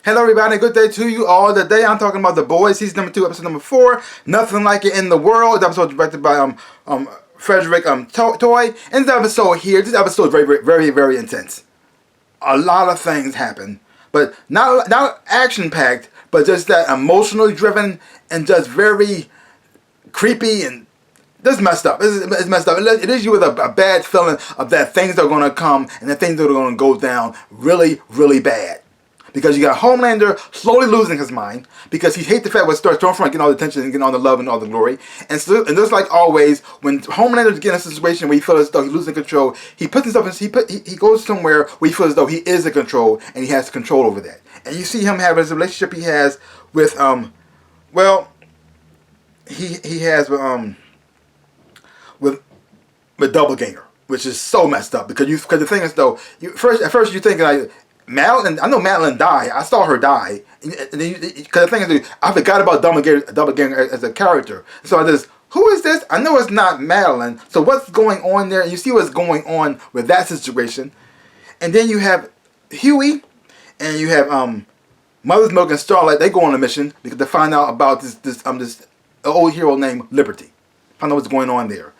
Hello everybody, good day to you all. Today I'm talking about The Boys, season number 2, episode number 4, Nothing Like It in the World. The episode directed by Frederick Toy. And this episode is very intense. A lot of things happen, but not action packed, but just that emotionally driven and just very creepy and just messed up. It's messed up. It leaves you with a bad feeling of that things are going to come and that things are going to go down really bad. Because you got Homelander slowly losing his mind because he hates the fact that Stormfront getting all the attention and getting all the love and all the glory. And just like always, when Homelander gets in a situation where he feels as though he's losing control, he puts himself in, he goes somewhere where he feels as though he is in control and he has control over that. And you see him have this relationship he has with he has with Doppelganger, which is so messed up because the thing is though, at first you think like Madeline, I know Madeline died. I saw her die. Because the thing is, I forgot about Doppelganger as a character. So I just, who is this? I know it's not Madeline. So what's going on there? And you see what's going on with that situation. And then you have Huey, and you have Mother's Milk and Starlight. They go on a mission because to find out about this old hero named Liberty. Find out what's going on there.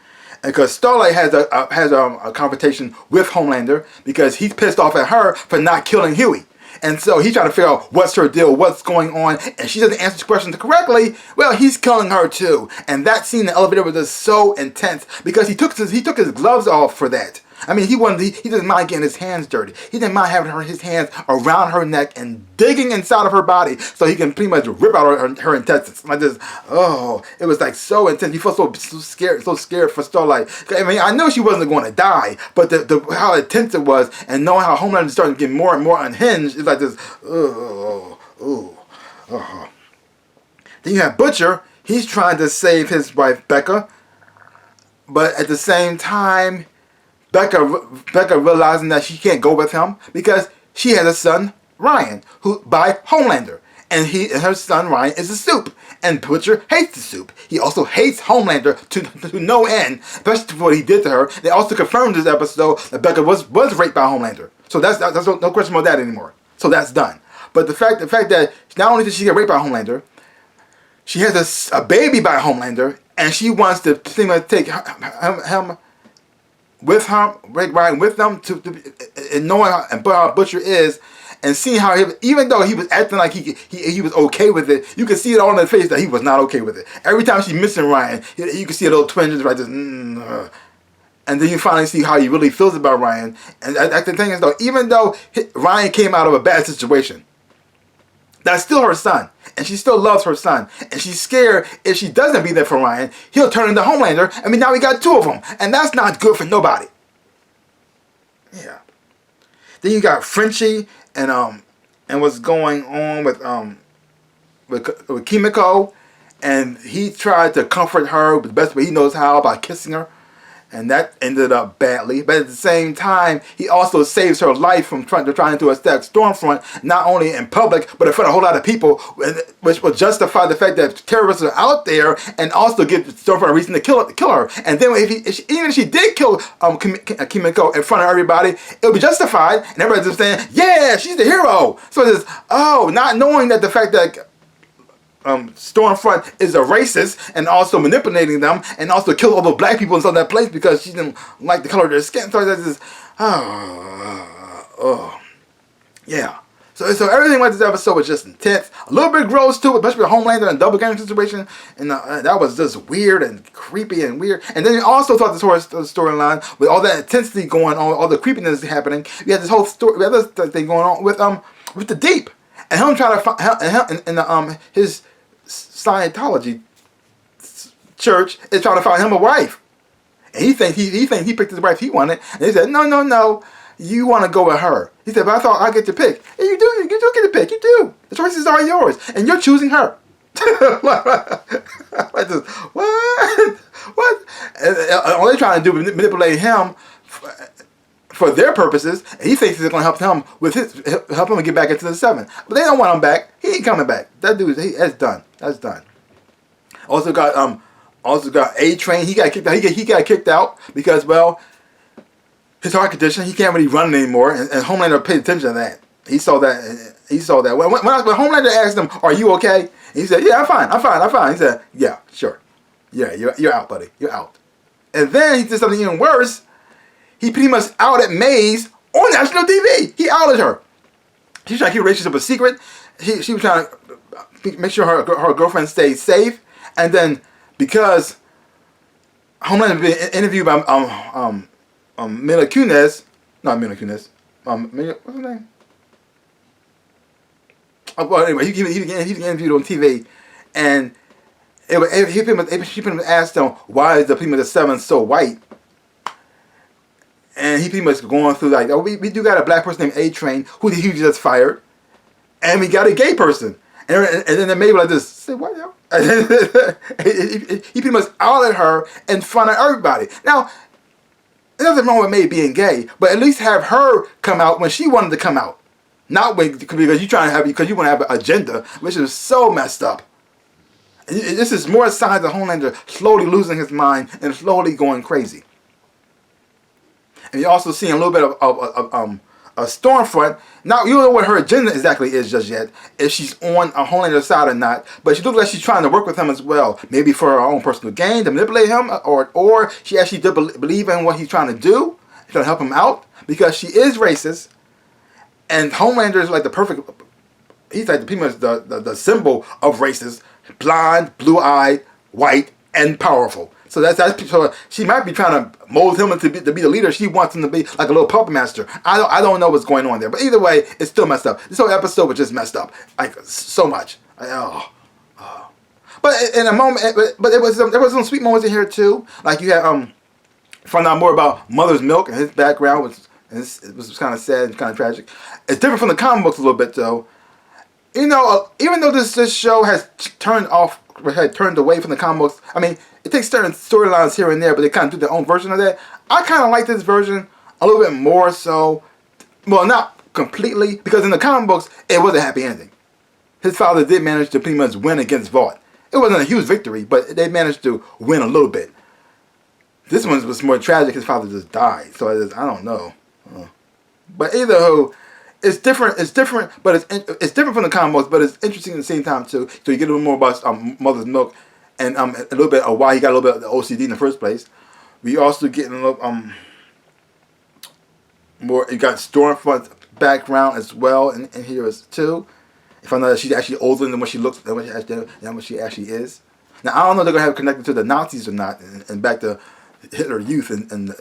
Because Starlight has a confrontation with Homelander because he's pissed off at her for not killing Huey. And so he's trying to figure out what's her deal, what's going on, and she doesn't answer the questions correctly. Well, he's killing her too. And that scene in the elevator was just so intense because he took his gloves off for that. I mean, he didn't mind getting his hands dirty. He didn't mind having his hands around her neck and digging inside of her body so he can pretty much rip out her intestines. Like this, it was like so intense. You felt so scared for Starlight. I mean, I know she wasn't going to die, but how intense it was, and knowing how Homelander is starting to get more and more unhinged, it's like this, Then you have Butcher. He's trying to save his wife Becca, but at the same time, Becca realizing that she can't go with him because she has a son, Ryan, who by Homelander. And her son, Ryan, is a soup. And Butcher hates the soup. He also hates Homelander to no end, especially for what he did to her. They also confirmed this episode that Becca was raped by Homelander. So that's no question about that anymore. So that's done. But the fact that not only did she get raped by Homelander, she has a baby by Homelander, and she wants to take him with her, riding with them and knowing how Butcher is, and seeing how even though he was acting like he was okay with it, you can see it all in his face that he was not okay with it. Every time she's missing Ryan, you can see a little twinge right, and then you finally see how he really feels about Ryan. And the thing is though, even though Ryan came out of a bad situation, that's still her son, and she still loves her son, and she's scared if she doesn't be there for Ryan, he'll turn into Homelander. I mean, now we got two of them, and that's not good for nobody. Yeah. Then you got Frenchie and what's going on with Kimiko, and he tried to comfort her the best way he knows how by kissing her. And that ended up badly. But at the same time, he also saves her life from trying to attack Stormfront, not only in public, but in front of a whole lot of people, which will justify the fact that terrorists are out there, and also give Stormfront a reason to kill her. And then even if she did kill Kimiko in front of everybody, it'll be justified, and everybody's just saying, yeah, she's the hero. So it's not knowing that the fact that Stormfront is a racist and also manipulating them and also killed all the black people in that place because she didn't like the color of their skin. So that's just, yeah. So everything about this episode was just intense. A little bit gross too, especially with Homelander and Doppelganger situation, and that was just weird and creepy and weird. And then you also thought this whole storyline with all that intensity going on, all the creepiness happening. We had this whole story, we had this thing going on with the Deep, and him trying to find his Scientology church is trying to find him a wife, and he thinks he picked his wife he wanted, and he said no, you want to go with her. He said, but I thought I get to pick. And you do get to pick. You do. The choices are yours, and you're choosing her. Like this, what? And all they're trying to do is manipulate him for their purposes, and he thinks it's going to help him get back into the 7. But they don't want him back. He ain't coming back. That dude, that's done. That's done. Also got A-Train. He got kicked out. He got kicked out because his heart condition. He can't really run anymore, and Homelander paid attention to that. He saw that. He saw that. When Homelander asked him, "Are you okay?" He said, "Yeah, I'm fine." He said, "Yeah, sure. Yeah, you're out, buddy. You're out." And then he did something even worse. He pretty much outed Maze on national TV. He outed her. She was trying to keep a relationship a secret. She was trying to make sure her girlfriend stayed safe. And then because Homelander had been interviewed by Mila Kunis, not Mila Kunis, what's her name? Well, anyway, he was getting interviewed on TV, and she pretty much asked him, why is the people the Seven so white? And he pretty much going through like, oh, we do got a black person named A-Train who he just fired, and we got a gay person, and then they made like this. Say what? Yo? He pretty much outed her in front of everybody. Now, there's nothing wrong with May being gay, but at least have her come out when she wanted to come out, not because you trying to have because you want to have an agenda, which is so messed up. This is more signs of Homelander slowly losing his mind and slowly going crazy. And you're also seeing a little bit of a Stormfront. Now, you don't know what her agenda exactly is just yet, if she's on a Homelander's side or not, but she looks like she's trying to work with him as well. Maybe for her own personal gain, to manipulate him, or she actually did believe in what he's trying to do, trying to help him out, because she is racist, and Homelander is like the perfect, he's like pretty much the symbol of racist, blonde, blue-eyed, white, and powerful. So so she might be trying to mold him to be the leader. She wants him to be like a little puppet master. I don't know what's going on there, but either way, it's still messed up. This whole episode was just messed up, like so much. But in a moment, but there was some sweet moments in here too. Like you had found out more about Mother's Milk and his background, which it was kind of sad and kind of tragic. It's different from the comic books a little bit though. You know, even though this show had turned away from the comic books, I mean, it takes certain storylines here and there, but they kind of do their own version of that. I kind of like this version a little bit more so. Well, not completely, because in the comic books, it was a happy ending. His father did manage to pretty much win against Vought. It wasn't a huge victory, but they managed to win a little bit. This one was more tragic. His father just died, so I don't know. But either way, it's different. It's different, but it's different from the comic books. But it's interesting at the same time too. So you get a little more about Mother's Milk, and a little bit of why he got a little bit of the OCD in the first place. We also get a little more. You got Stormfront's background as well in here as too. You find out that she's actually older than what she looks, than what she actually is. Now I don't know if they're gonna have it connected to the Nazis or not, and back to Hitler Youth and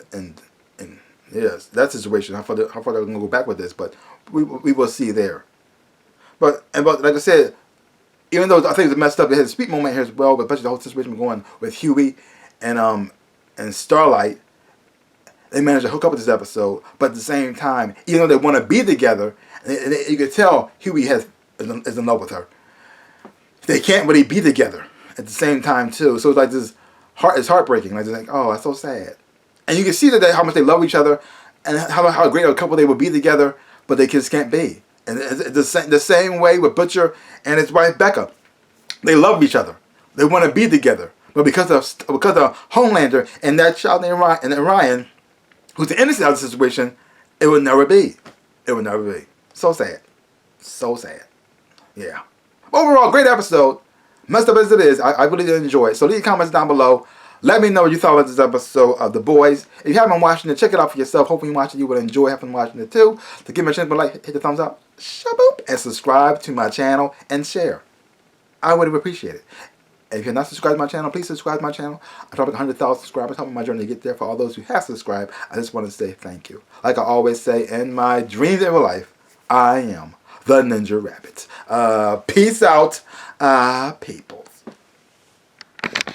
yes, that situation. How far they're gonna go back with this, but we will see there. But like I said, even though I think it's messed up, they had a sweet moment here as well. But especially the whole situation going with Huey and Starlight, they managed to hook up with this episode. But at the same time, even though they want to be together, you can tell Huey is in love with her. They can't really be together at the same time too. So it's like this it's heartbreaking. Like, oh, that's so sad. And you can see that how much they love each other, and how great a couple they would be together, but they just can't be. And the same way with Butcher and his wife Becca, they love each other, they want to be together, but because of Homelander and that child named Ryan, who's the innocent of the situation, it would never be. It would never be. So sad, so sad. Yeah. Overall, great episode. Messed up as it is, I really did enjoy it. So leave comments down below. Let me know what you thought about this episode of The Boys. If you haven't watched it, check it out for yourself. Hopefully you watch it, you will enjoy having watching it too. To give me a chance to like, hit the thumbs up, shaboop, and subscribe to my channel and share. I would appreciate it. And if you're not subscribed to my channel, please subscribe to my channel. I'm trying to 100,000 subscribers, helping my journey to get there. For all those who have subscribed, I just want to say thank you. Like I always say in my dreams of life, I am the Ninja Rabbit. Peace out, people.